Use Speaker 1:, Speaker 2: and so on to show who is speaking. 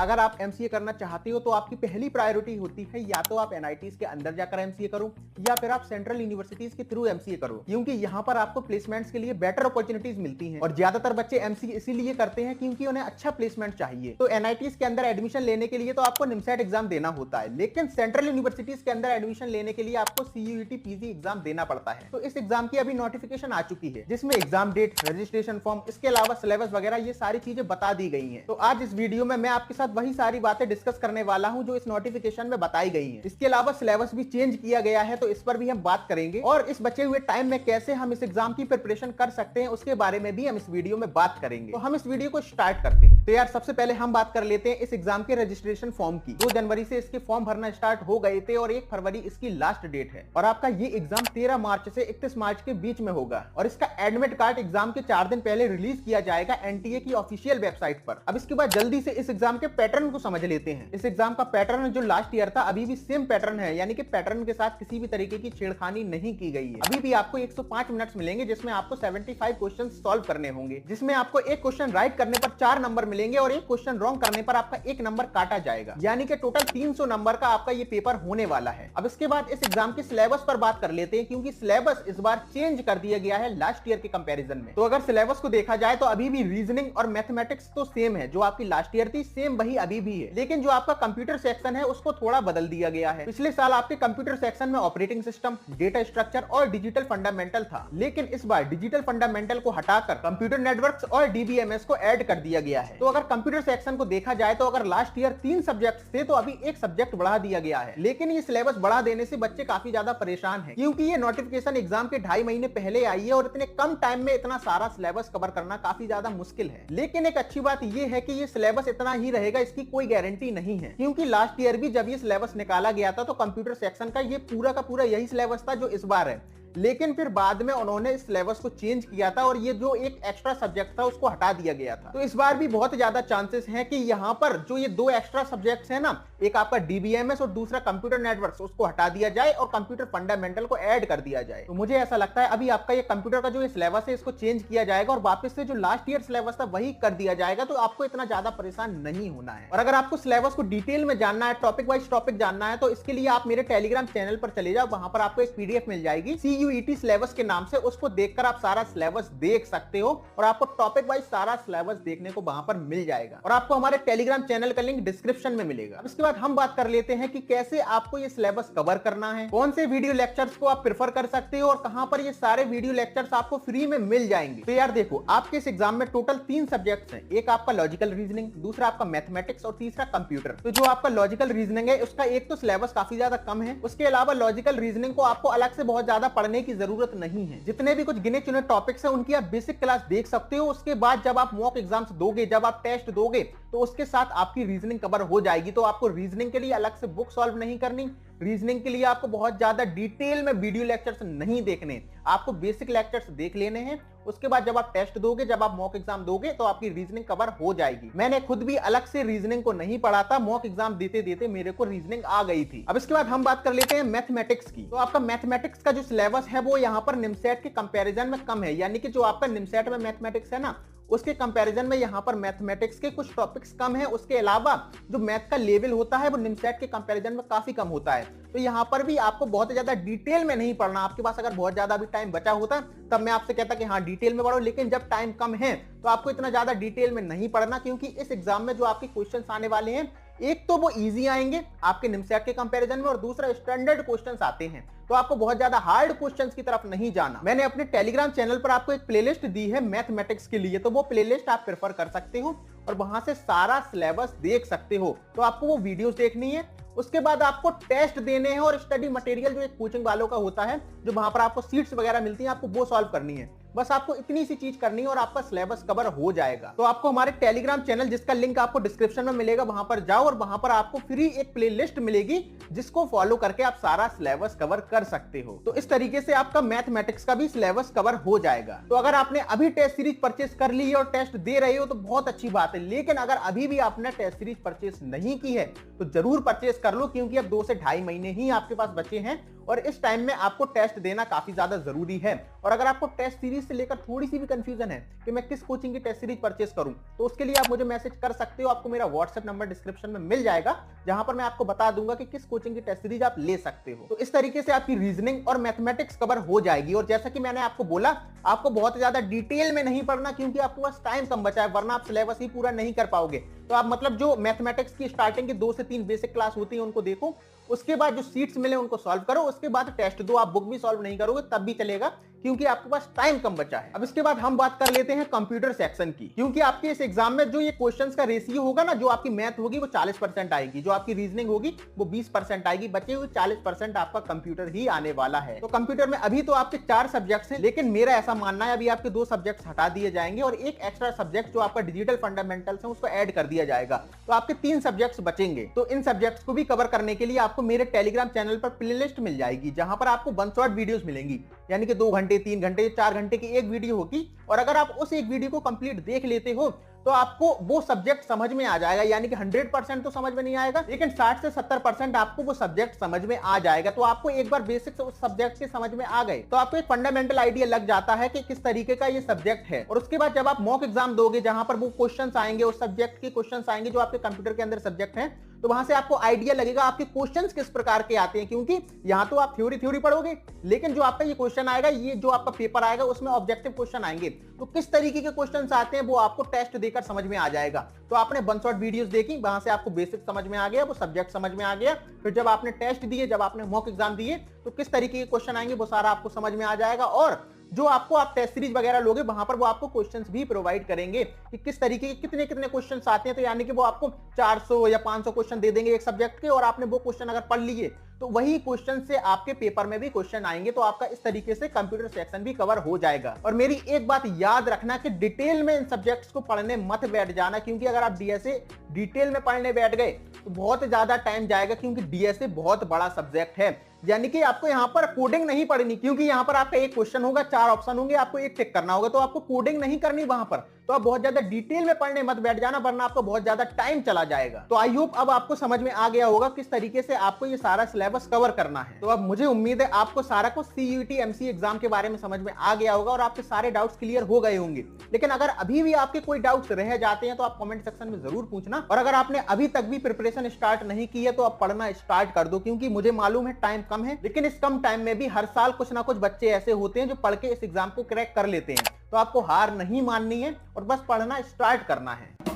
Speaker 1: अगर आप एमसीए करना चाहते हो तो आपकी पहली प्रायोरिटी होती है या तो आप एनआईटीज के अंदर जाकर एमसीए करो या फिर आप सेंट्रल यूनिवर्सिटीज के थ्रू एमसीए करो, क्योंकि यहाँ पर आपको प्लेसमेंट्स के लिए बेटर अपॉर्चुनिटीज मिलती हैं। और ज्यादातर बच्चे एमसीए इसीलिए करते हैं क्योंकि उन्हें अच्छा प्लेसमेंट चाहिए। तो एनआईटीज के अंदर एडमिशन लेने के लिए तो आपको निमसेट एग्जाम देना होता है, लेकिन सेंट्रल यूनिवर्सिटीज के अंदर एडमिशन लेने के लिए आपको सीयूईटी पीजी एग्जाम देना पड़ता है। तो इस एग्जाम की अभी नोटिफिकेशन आ चुकी है, जिसमें एग्जाम डेट, रजिस्ट्रेशन फॉर्म, इसके अलावा सिलेबस वगैरह ये सारी चीजें बता दी गई हैं। तो आज इस वीडियो में मैं आपके साथ वही सारी बातें डिस्कस करने वाला हूं जो इस नोटिफिकेशन में बताई गई हैं। इसके अलावा सिलेबस भी चेंज किया गया है, तो इस पर भी हम बात करेंगे और इस बचे हुए टाइम में कैसे हम इस एग्जाम की प्रिपरेशन कर सकते हैं उसके बारे में भी हम इस वीडियो में बात करेंगे। तो हम इस वीडियो को स्टार्ट करते हैं। तो यार सबसे पहले हम बात कर लेते हैं इस एग्जाम के रजिस्ट्रेशन फॉर्म की। 2 जनवरी से इसके फॉर्म भरना स्टार्ट हो गए थे और 1 फरवरी इसकी लास्ट डेट है। और आपका ये एग्जाम 13 मार्च से 31 मार्च के बीच में होगा और इसका एडमिट कार्ड एग्जाम के 4 दिन पहले रिलीज किया जाएगा एनटीए की ऑफिशियल वेबसाइट पर। अब इसके बाद जल्दी से इस एग्जाम के पैटर्न को समझ लेते हैं। इस एग्जाम का पैटर्न जो लास्ट ईयर था अभी भी सेम पैटर्न है, यानी कि पैटर्न के साथ किसी भी तरीके की छेड़खानी नहीं की गई है। अभी भी आपको 105 मिनट्स मिलेंगे जिसमें आपको 75 क्वेश्चन सॉल्व करने होंगे, जिसमें आपको एक क्वेश्चन राइट करने पर 4 नंबर मिलेंगे और एक क्वेश्चन रॉन्ग करने पर आपका 1 नंबर काटा जाएगा, यानी कि टोटल 300 नंबर का आपका ये पेपर होने वाला है। अब इसके बाद इस एग्जाम के सिलेबस पर बात कर लेते हैं, क्योंकि सिलेबस इस बार चेंज कर दिया गया है लास्ट ईयर के कंपैरिजन में। तो अगर सिलेबस को देखा जाए तो अभी भी रीजनिंग और मैथमेटिक्स तो सेम है, जो आपकी लास्ट ईयर थी सेम वही अभी भी है, लेकिन जो आपका कंप्यूटर सेक्शन है उसको थोड़ा बदल दिया गया है। पिछले साल आपके कंप्यूटर सेक्शन में ऑपरेटिंग सिस्टम, डेटा स्ट्रक्चर और डिजिटल फंडामेंटल था, लेकिन इस बार डिजिटल फंडामेंटल को हटाकर कंप्यूटर नेटवर्क्स और डीबीएमएस को ऐड कर दिया गया है। तो अगर कंप्यूटर सेक्शन को देखा जाए तो अगर लास्ट ईयर 3 सब्जेक्ट्स थे तो अभी 1 सब्जेक्ट बढ़ा दिया गया है, लेकिन ये सिलेबस बढ़ा देने से बच्चे काफी ज्यादा परेशान हैं, क्योंकि ये नोटिफिकेशन एग्जाम के 2.5 महीने पहले आई है और इतने कम टाइम में इतना सारा सिलेबस कवर करना काफी ज्यादा मुश्किल है। लेकिन एक अच्छी बात ये है कि ये सिलेबस इतना ही रहेगा इसकी कोई गारंटी नहीं है, क्योंकि लास्ट ईयर भी जब ये सिलेबस निकाला गया था तो कंप्यूटर सेक्शन का ये पूरा का पूरा यही सिलेबस था जो इस बार है, लेकिन फिर बाद में उन्होंने इस सिलेबस को चेंज किया था और ये जो एक एक्स्ट्रा सब्जेक्ट था उसको हटा दिया गया था। तो इस बार भी बहुत ज्यादा चांसेस हैं कि यहाँ पर जो ये 2 एक्स्ट्रा सब्जेक्ट्स हैं ना, एक आपका डीबीएमएस और दूसरा कंप्यूटर नेटवर्क्स, उसको हटा दिया जाए और कंप्यूटर फंडामेंटल को ऐड कर दिया जाए। तो मुझे ऐसा लगता है अभी आपका ये कंप्यूटर का जो ये सिलेबस है इसको चेंज किया जाएगा और वापस से जो लास्ट ईयर सिलेबस था वही कर दिया जाएगा, तो आपको इतना ज्यादा परेशान नहीं होना है। और अगर आपको सिलेबस को डिटेल में जानना है, टॉपिक वाइज टॉपिक जानना है, तो इसके लिए आप मेरे टेलीग्राम चैनल पर चले जाओ, वहां पर आपको एक पीडीएफ मिल जाएगी सीयूईटी सिलेबस के नाम से, उसको देखकर आप सारा सिलेबस देख सकते हो और आपको टॉपिक वाइज सारा सिलेबस देखने को वहां पर मिल जाएगा और आपको हमारे टेलीग्राम चैनल का लिंक डिस्क्रिप्शन में मिलेगा। अब इसके बाद हम बात कर लेते हैं कि कैसे आपको ये सिलेबस कवर करना है, कौन से वीडियो लेक्चर्स को आप प्रेफर कर सकते हो और कहां पर ये सारे वीडियो लेक्चर्स आपको फ्री में मिल जाएंगे। तो यार देखो, आपके इस एग्जाम में टोटल 3 सब्जेक्ट्स हैं, एक आपका लॉजिकल रीजनिंग, दूसरा आपका मैथमेटिक्स और तीसरा कंप्यूटर। तो जो आपका लॉजिकल रीजनिंग है उसका एक तो सिलेबस काफी ज्यादा कम है, उसके अलावा लॉजिकल रीजनिंग को आपको अलग से बहुत ज्यादा पढ़ने की जरूरत नहीं है। जितने भी कुछ गिने चुने टॉपिक्स हैं उनकी आप बेसिक क्लास देख सकते हो। उसके बाद जब आप मॉक एग्जाम्स दोगे, जब आप टेस्ट दोगे, तो उसके साथ आपकी रीजनिंग कवर हो जाएगी। तो आपको रीजनिंग के लिए अलग से बुक सॉल्व नहीं करनी, रीजनिंग के लिए आपको बहुत ज्यादा डिटेल में वीडियो लेक्चर्स नहीं देखने, आपको बेसिक लेक्चर्स देख लेने हैं। उसके बाद जब आप टेस्ट दोगे, जब आप मॉक एग्जाम दोगे, तो आपकी रीजनिंग कवर हो जाएगी। मैंने खुद भी अलग से रीजनिंग को नहीं पढ़ा था, मॉक एग्जाम देते देते मेरे को रीजनिंग आ गई थी। अब इसके बाद हम बात कर लेते हैं मैथमेटिक्स की। तो आपका मैथमेटिक्स का जो सिलेबस है वो यहाँ पर निमसेट के कंपैरिजन में कम है, यानी कि जो आपका निमसेट में मैथमेटिक्स है ना, उसके कंपैरिजन में यहाँ पर मैथमेटिक्स के कुछ टॉपिक्स कम है। उसके अलावा जो मैथ का लेवल होता है वो निमसेट के कंपैरिजन में काफी कम होता है। तो यहाँ पर भी आपको बहुत ज्यादा डिटेल में नहीं पढ़ना। आपके पास अगर बहुत ज्यादा भी टाइम बचा होता तब मैं आपसे कहता कि हाँ डिटेल में पढ़ो, लेकिन जब टाइम कम है तो आपको इतना ज्यादा डिटेल में नहीं पढ़ना, क्योंकि इस एग्जाम में जो आपके क्वेश्चंस आने वाले हैं, एक तो वो इजी आएंगे आपके निमसेट के कंपैरिजन में और दूसरा स्टैंडर्ड क्वेश्चंस आते हैं। तो आपको बहुत ज्यादा हार्ड क्वेश्चंस की तरफ नहीं जाना। मैंने अपने टेलीग्राम चैनल पर आपको एक प्लेलिस्ट दी है मैथमेटिक्स के लिए, तो वो प्लेलिस्ट आप प्रेफर कर सकते हो और वहां से सारा सिलेबस देख सकते हो। तो आपको वो वीडियोस देखनी है, उसके बाद आपको टेस्ट देने हैं और स्टडी मटेरियल जो एक कोचिंग वालों का होता है, जो वहां पर आपको सीट्स वगैरह मिलती हैं, आपको वो सॉल्व करनी है। बस आपको इतनी सी चीज करनी है और आपका सिलेबस कवर हो जाएगा। तो आपको हमारे टेलीग्राम चैनल, जिसका लिंक आपको डिस्क्रिप्शन में मिलेगा, वहां पर जाओ और वहां पर आपको फ्री एक प्लेलिस्ट मिलेगी जिसको फॉलो करके आप सारा सिलेबस कवर कर सकते हो। तो इस तरीके से आपका मैथमेटिक्स का भी सिलेबस कवर हो जाएगा। तो अगर आपने अभी टेस्ट सीरीज परचेस कर ली है और टेस्ट दे रहे हो तो बहुत अच्छी बात है, लेकिन अगर अभी भी आपने टेस्ट सीरीज परचेस नहीं की है तो जरूर परचेस कर लो, क्योंकि अब 2 से 2.5 महीने ही आपके पास बचे हैं और इस टाइम में आपको टेस्ट टेस्ट देना काफी ज्यादा जरूरी है। और अगर आपको टेस्ट सीरीज से लेकर थोड़ी सी भी कंफ्यूजन है कि मैं किस कोचिंग की टेस्ट सीरीज परचेस करूं, तो उसके लिए आप मुझे मैसेज कर सकते हो। आपको मेरा व्हाट्सएप नंबर डिस्क्रिप्शन में मिल जाएगा, जहां पर मैं आपको बता दूंगा कि किस कोचिंग की टेस्ट सीरीज आप ले सकते हो। तो इस तरीके से आपकी रीजनिंग और मैथमेटिक्स कवर हो जाएगी। और जैसा कि मैंने आपको बोला, आपको बहुत ज्यादा डिटेल में नहीं पढ़ना, क्योंकि आपके पास टाइम कम बचा है, वरना आप सिलेबस ही पूरा नहीं कर पाओगे। तो आप मतलब जो मैथमेटिक्स की स्टार्टिंग की 2 से 3 बेसिक क्लास होती है उनको देखो, उसके बाद जो सीट्स मिले उनको सॉल्व करो, उसके बाद टेस्ट दो। आप बुक भी सॉल्व नहीं करोगे तब भी चलेगा, क्योंकि आपके पास टाइम कम बचा है। अब इसके बाद हम बात कर लेते हैं कंप्यूटर सेक्शन की, क्योंकि आपके इस एग्जाम में जो ये क्वेश्चंस का रेशियो होगा ना, जो आपकी मैथ होगी वो 40% आएगी, जो आपकी रीजनिंग होगी वो 20% आएगी, बचे हुए 40% आपका कंप्यूटर ही आने वाला है। तो कंप्यूटर में अभी तो आपके 4 सब्जेक्ट्स हैं, लेकिन मेरा ऐसा मानना है अभी आपके 2 सब्जेक्ट्स हटा दिए जाएंगे और एक एक्स्ट्रा सब्जेक्ट जो आपका डिजिटल फंडामेंटल्स है उसको ऐड कर दिया जाएगा। तो आपके 3 सब्जेक्ट्स बचेंगे। तो इन सब्जेक्ट्स को भी कवर करने के लिए आपको मेरे टेलीग्राम चैनल पर प्लेलिस्ट मिल जाएगी, जहां पर आपको 1 शॉट वीडियोस मिलेंगी, यानी कि 2 घंटे 3 घंटे 4 घंटे की एक वीडियो होगी। और अगर आप उस एक वीडियो को कंप्लीट देख लेते हो तो आपको वो सब्जेक्ट समझ में आ जाएगा, यानी कि 100% तो समझ में नहीं आएगा, लेकिन 60 से 70% आपको वो सब्जेक्ट समझ में आ जाएगा। तो आपको एक बार बेसिक्स उस सब्जेक्ट के समझ में आ गए तो आपको एक फंडामेंटल आइडिया लग जाता है कि किस तरीके का ये सब्जेक्ट है। और उसके बाद जब आप मॉक एग्जाम दोगे, जहां पर वो क्वेश्चंस आएंगे, उस सब्जेक्ट के क्वेश्चंस आएंगे जो आपके कंप्यूटर के अंदर सब्जेक्ट है, तो वहां से आपको आइडिया लगेगा आपके क्वेश्चंस किस प्रकार के आते हैं। क्योंकि यहां तो आप थ्योरी पढ़ोगे, लेकिन जो आपका ये क्वेश्चन आएगा, ये जो आपका पेपर आएगा, उसमें ऑब्जेक्टिव क्वेश्चन आएंगे। तो किस तरीके के क्वेश्चंस आते हैं वो आपको टेस्ट देकर समझ में आ जाएगा। तो आपने 1 शॉट वीडियोस देखी, वहां से आपको बेसिक समझ में आ गया, वो सब्जेक्ट समझ में आ गया। फिर जब आपने टेस्ट दिए, जब आपने मॉक एग्जाम दिए, तो किस तरीके के क्वेश्चन आएंगे वो सारा आपको समझ में आ जाएगा। और जो आपको आप टेस्ट सीरीज वगैरह लोगे, वहां पर वो आपको क्वेश्चंस भी प्रोवाइड करेंगे कि किस तरीके के कितने कितने क्वेश्चंस आते हैं। तो यानी कि वो आपको 400 या 500 क्वेश्चन दे देंगे एक सब्जेक्ट के, और आपने वो क्वेश्चन अगर पढ़ लिए तो वही क्वेश्चन से आपके पेपर में भी क्वेश्चन आएंगे। तो आपका इस तरीके से कंप्यूटर सेक्शन भी कवर हो जाएगा। और मेरी एक बात याद रखना कि डिटेल में इन सब्जेक्ट्स को पढ़ने मत बैठ जाना, क्योंकि अगर आप डीएसए डिटेल में पढ़ने बैठ गए तो बहुत ज्यादा टाइम जाएगा, क्योंकि डीएसए बहुत बड़ा सब्जेक्ट है। यानी कि आपको यहां पर कोडिंग नहीं पढ़नी, क्योंकि यहां पर आपका एक क्वेश्चन होगा, 4 ऑप्शन होंगे, आपको एक टिक करना होगा। तो आपको कोडिंग नहीं करनी वहां पर। तो आप बहुत ज्यादा डिटेल में पढ़ने मत बैठ जाना, वरना आपको बहुत ज्यादा टाइम चला जाएगा। तो आई होप अब आपको समझ में आ गया होगा किस तरीके से आपको ये सारा सिलेबस कवर करना है। तो अब मुझे उम्मीद है आपको सारा कुछ सीयूईटी एमसीए एग्जाम के बारे में समझ में आ गया होगा और आपके सारे डाउट्स क्लियर हो गए होंगे। लेकिन अगर अभी भी आपके कोई डाउट्स रह जाते हैं तो आप कमेंट सेक्शन में जरूर पूछना। और अगर आपने अभी तक भी प्रिपरेशन स्टार्ट नहीं की है तो आप पढ़ना स्टार्ट कर दो, क्योंकि मुझे मालूम है टाइम कम है, लेकिन इस कम टाइम में भी हर साल कुछ ना कुछ बच्चे ऐसे होते हैं जो पढ़ के इस एग्जाम को क्रैक कर लेते हैं। तो आपको हार नहीं माननी है और बस पढ़ना स्टार्ट करना है।